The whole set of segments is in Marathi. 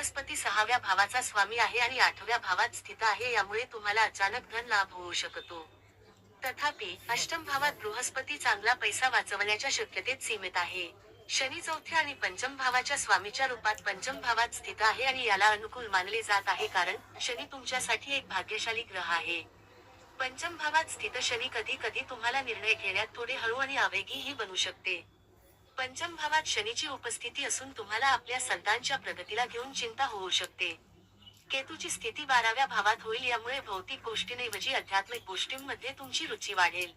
बृहस्पती 6व्या भावाचा स्वामी आहे आणि 8व्या भावात स्थित आहे, यामुळे तुम्हाला अचानक धन लाभ होऊ शकतो. तथापि, अष्टम भावात बृहस्पती चांगला पैसा वाचवण्याच्या शक्यतेत सीमित आहे. शनी चौथ्या आणि पंचम भावाच्या स्वामीच्या रूपात पंचम भावात स्थित आहे आणि याला अनुकूल मानले जात आहे कारण शनी तुमच्यासाठी एक भाग्यशाली ग्रह आहे. पंचम भावात स्थित शनी कधी कधी तुम्हाला निर्णय घेण्यात थोडे हळू आणि आवेगीही बनू शकते. पंचम भावात शनीची उपस्थिती असून तुम्हाला आपल्या संतांच्या प्रगतीला घेऊन चिंता होऊ शकते. केतूची स्थिती 12व्या भावात होईल, यामुळे भौतिक गोष्टींऐवजी आध्यात्मिक गोष्टींमध्ये तुमची रुची वाढेल.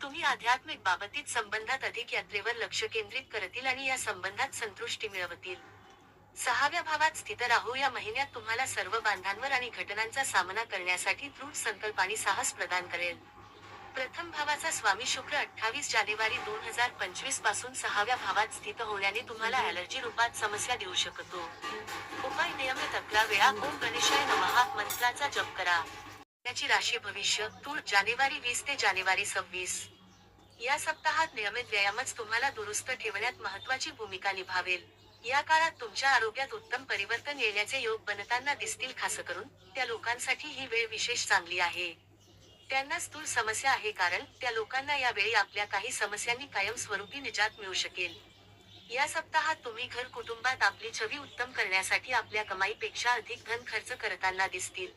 तुम्ही आध्यात्मिक बाबतीत संबंधात अधिक यात्रेवर लक्ष केंद्रित करतील आणि या संबंधात संतुष्टी मिळवतील. 6व्या भावात स्थित राहू या महिन्यात तुम्हाला सर्व बांधांवर आणि घटनांचा सामना करण्यासाठी दृढ संकल्प आणि साहस प्रदान करेल. प्रथम भावाचा स्वामी शुक्र 28 जानेवारी 2025 पासून 6व्या भावात स्थित होण्याने तुम्हाला ॲलर्जी रूपात समस्या देऊ शकतो. उपाय: नियमित 11 वेळा ओम गणेशाय नमः मंत्राचा जप करा. याची राशी भविष्य: तूळ, जानेवारी 20 ते जानेवारी 26. या सप्ताहात नियमित व्यायामच तुम्हाला दुरुस्त ठेवण्यात महत्त्वाची भूमिका निभावेल. या काळात तुमच्या आरोग्यात उत्तम परिवर्तन येण्याचे योग बनताना दिसतील, खासकरून त्या लोकांसाठी ही वेळ विशेष चांगली आहे. त्यांना स्थूल समस्या आहे कारण त्या लोकांना या वेळी आपल्या काही समस्यांनी कायमस्वरूपी निजात मिळू शकेल. या सप्ताहात तुम्ही घर कुटुंबात आपली छवी उत्तम करण्यासाठी आपल्या कमाईपेक्षा अधिक धन खर्च करताना दिसतील.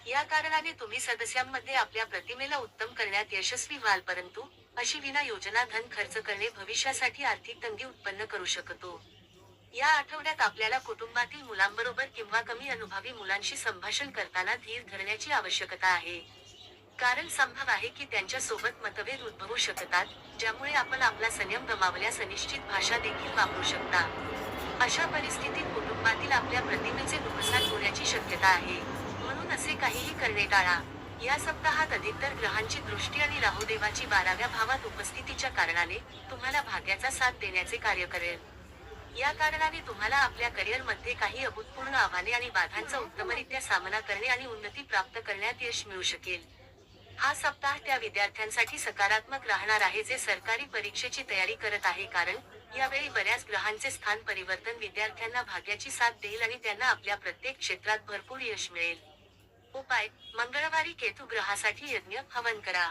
या कारणाने तुम्ही सदस्यांमध्ये आपल्या प्रतिमेला उत्तम करण्यात यशस्वी व्हाल, परंतु अशी विना योजना धन खर्च करणे भविष्यासाठी आर्थिक तंगी उत्पन्न करू शकतो. या आठवड्यात आपल्याला कुटुंबातील मुलांबरोबर किंवा कमी अनुभवी मुलांशी संभाषण करताना धीर धरण्याची आवश्यकता आहे. कारण संभव आहे की त्यांच्या सोबत मतभेद उद्भवू शकतात, ज्यामुळे आपण आपला संयम गमावल्यास अनिश्चित भाषा देखील वापरू शकता. अशा परिस्थितीत कुटुंबातील आपल्या प्रतिमेचे नुकसान होण्याची शक्यता आहे. म्हणून असे काहीही करणे टाळा. या सप्ताहात अधिकतर ग्रहांची दृष्टी आणि राहुदेवाची 12व्या भावात उपस्थितीच्या कारणाने तुम्हाला भाग्याचा साथ देण्याचे कार्य करेल. या कारणाने तुम्हाला आपल्या करिअरमध्ये काही अभूतपूर्व आव्हाने आणि बाधांचा उत्तमरित्या सामना करणे आणि उन्नती प्राप्त करण्यात यश मिळू शकेल. हा सप्ताह त्या विद्यार्थ्यांसाठी सकारात्मक राहणार आहे जे सरकारी परीक्षेची तयारी करत आहे, कारण यावेळी बऱ्याच ग्रहांचे स्थान परिवर्तन विद्यार्थ्यांना भाग्याची साथ देईल आणि त्यांना आपल्या प्रत्येक क्षेत्रात भरपूर यश मिळेल. उपाय: मंगळवारी केतू ग्रहासाठी यज्ञ हवन करा.